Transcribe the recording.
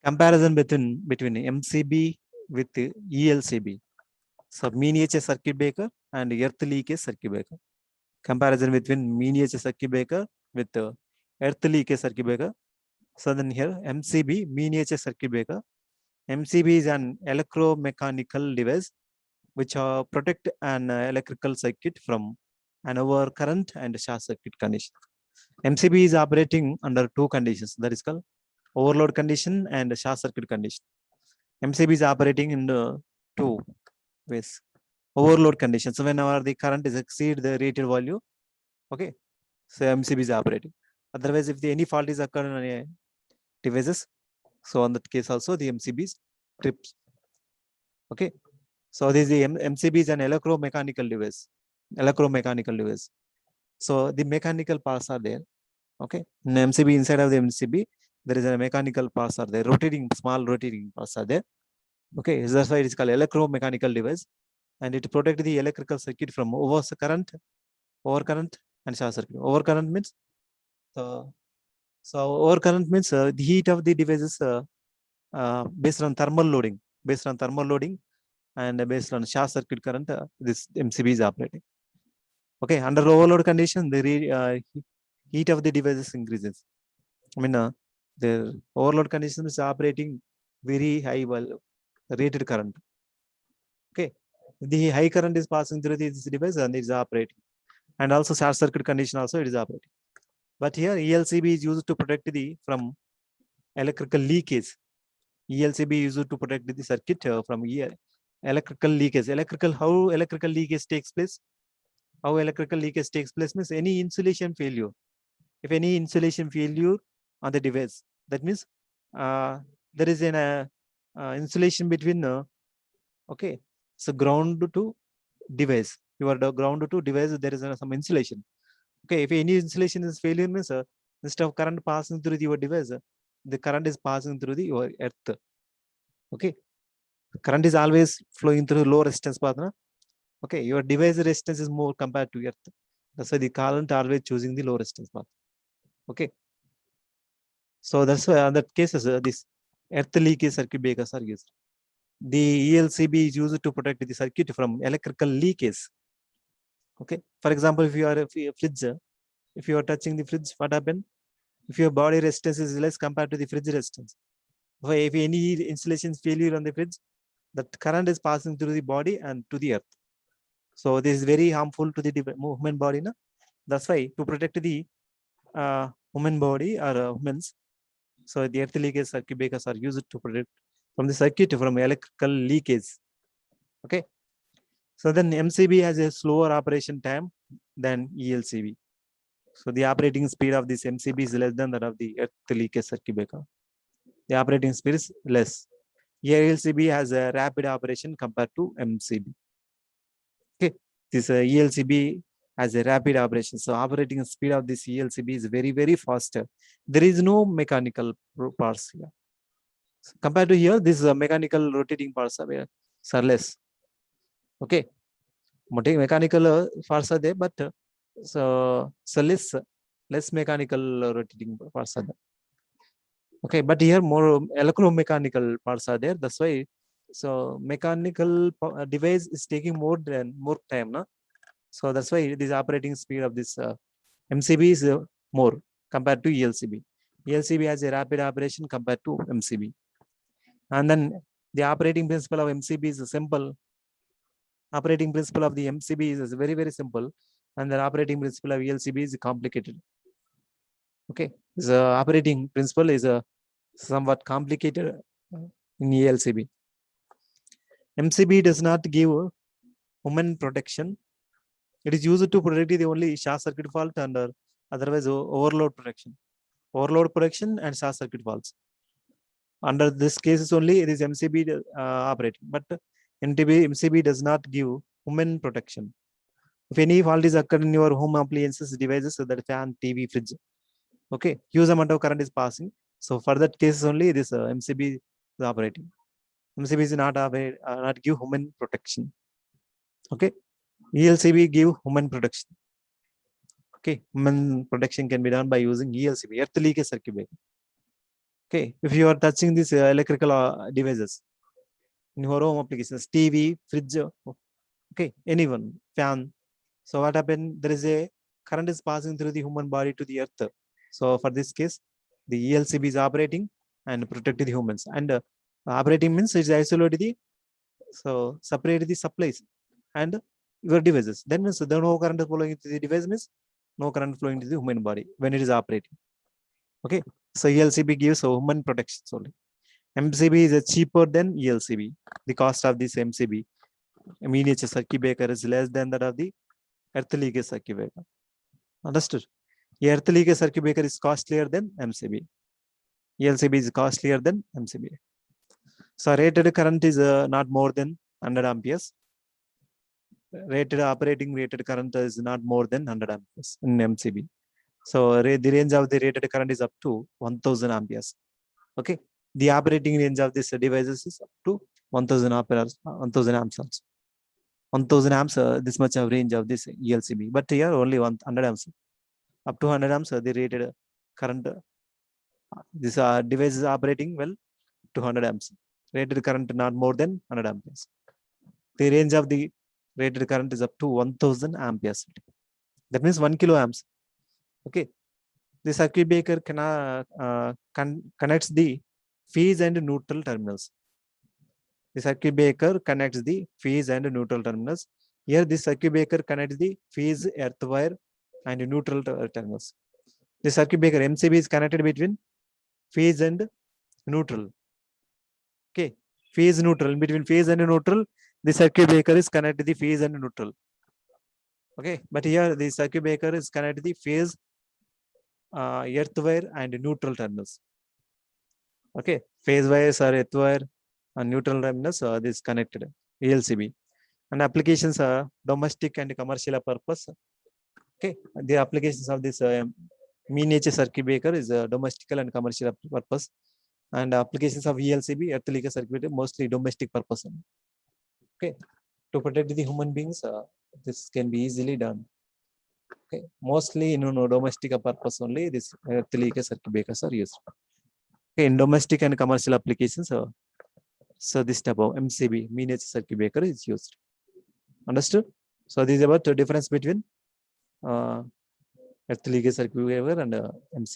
Comparison between MCB with ELCB. So miniature circuit breaker and earth leakage circuit breaker. Comparison between miniature circuit breaker with earth leakage circuit breaker. So then here MCB, miniature circuit breaker. MCB is an electromechanical device which protect an electrical circuit from an overcurrent and short circuit condition. MCB is operating under two conditions, that is called overload condition and short circuit condition. MCB is operating in two ways. Overload conditions. So whenever the current is exceed the rated value, okay, so MCB is operating. Otherwise, if any fault is occurred on a devices, so on that case also the MCB is trips. Okay, so this is the MCB is an electromechanical device. Electromechanical device. So the mechanical parts are there. Okay, in MCB, inside of the MCB, there is a mechanical parts are there. Rotating, small rotating parts are there. Okay, so that's why it is called electromechanical device, and it protects the electrical circuit from overcurrent, and short circuit. Overcurrent means overcurrent means the heat of the devices based on thermal loading, and based on short circuit current, this MCB is operating. Okay, under overload condition, the heat of the devices increases. I mean, the overload condition is operating very high rated current. Okay, the high current is passing through this device and it is operating, and also short circuit condition also it is operating. But here ELCB is used to protect from electrical leakage. ELCB is used to protect the circuit from electrical leakage. How electrical leakage takes place? How electrical leakage takes place means any insulation failure. If any insulation failure on the device, that means there is an insulation between okay, so ground to device. Your ground to device, there is some insulation. Okay, if any insulation is failure means instead of current passing through your device, the current is passing through your earth. Okay, current is always flowing through low resistance path. Na? Okay, your device resistance is more compared to earth. That's why the current always choosing the low resistance path. Okay, so that's why in that cases this earth leakage circuit breakers are used. The ELCB is used to protect the circuit from electrical leakage. Okay, for example, if you are a fridge, if you are touching the fridge, what happens? If your body resistance is less compared to the fridge resistance, if any insulation failure on the fridge, that current is passing through the body and to the earth. So this is very harmful to the human body. Na? That's why to protect the human body or humans, so the earth leakage circuit breakers are used to protect from the circuit from electrical leakage. Okay. So then MCB has a slower operation time than ELCB. So the operating speed of this MCB is less than that of the earth leakage circuit breaker. The operating speed is less. ELCB has a rapid operation compared to MCB. Okay, this ELCB has a rapid operation. So operating speed of this ELCB is very, very faster. There is no mechanical parts here. So compared to here, this mechanical rotating parts are less. Okay, mechanical parts are there, but so less mechanical rotating parts are there. Okay, but here more electromechanical parts are there. That's why so mechanical device is taking more time, no? So that's why this operating speed of this MCB is more compared to ELCB. ELCB has a rapid operation compared to MCB. And then the operating principle of MCB is simple. Operating principle of the MCB is very, very simple. And the operating principle of ELCB is complicated. Okay, the operating principle is somewhat complicated in ELCB. MCB does not give human protection. It is used to protect the only short circuit fault and otherwise overload protection. Overload protection and short circuit faults. Under this cases only it is MCB operating, but MCB does not give human protection. If any fault is occurred in your home appliances, devices, so that fan, TV, fridge, okay, huge amount of current is passing. So for that case only this MCB is operating. MCB is not give human protection. Okay, ELCB give human protection. Okay, human protection can be done by using ELCB, earth leakage circuit breaker. Okay, if you are touching these electrical devices in your home applications, TV, fridge, okay, anyone, fan. So what happened? There is a current is passing through the human body to the earth. So for this case, the ELCB is operating and protecting the humans. And operating means it's isolated the, so separate the supplies and your devices. Then means there no current is flowing into the device means no current flowing to the human body when it is operating. Okay, so ELCB gives human protection only. MCB is cheaper than ELCB. The cost of this MCB, miniature circuit breaker, is less than that of the earth leakage circuit breaker. Understood? Earth leakage circuit breaker is costlier than MCB. ELCB is costlier than MCB. So rated current is not more than 100 amperes. Rated operating rated current is not more than 100 amperes in MCB. So the range of the rated current is up to 1000 amperes. Okay, the operating range of this devices is up to 1000 amperes, 1000 amps also. 1000 amps, this much of range of this ELCB. But here only 100 amps. Up to 100 amps, the rated current. This device is operating well to 100 amps. Rated current not more than 100 amperes. The range of the rated current is up to 1000 amperes. That means 1 kilo amps. Okay. The circuit breaker connects the phase and neutral terminals. The circuit breaker connects the phase and neutral terminals. Here, the circuit breaker connects the phase, earth wire, and neutral terminals. The circuit breaker MCB is connected between phase and neutral. Okay, phase neutral. In between phase and neutral, the circuit breaker is connected the phase and neutral. Okay, but here the circuit breaker is connected the phase, earth wire, and neutral terminals. Okay, phase wires are earth wire and neutral terminals are this connected ELCB. And applications are domestic and commercial purpose. Okay, the applications of this miniature circuit breaker is domestic and commercial purpose. And applications of ELCB, earth leakage circuit breaker, mostly domestic purpose. Okay, to protect the human beings, this can be easily done. Okay, mostly in domestic purpose only this earth leakage circuit breakers are used. Okay, in domestic and commercial applications, so this type of MCB, miniature circuit breaker, is used. Understood? So this is about the difference between earth leakage circuit breaker and MCB.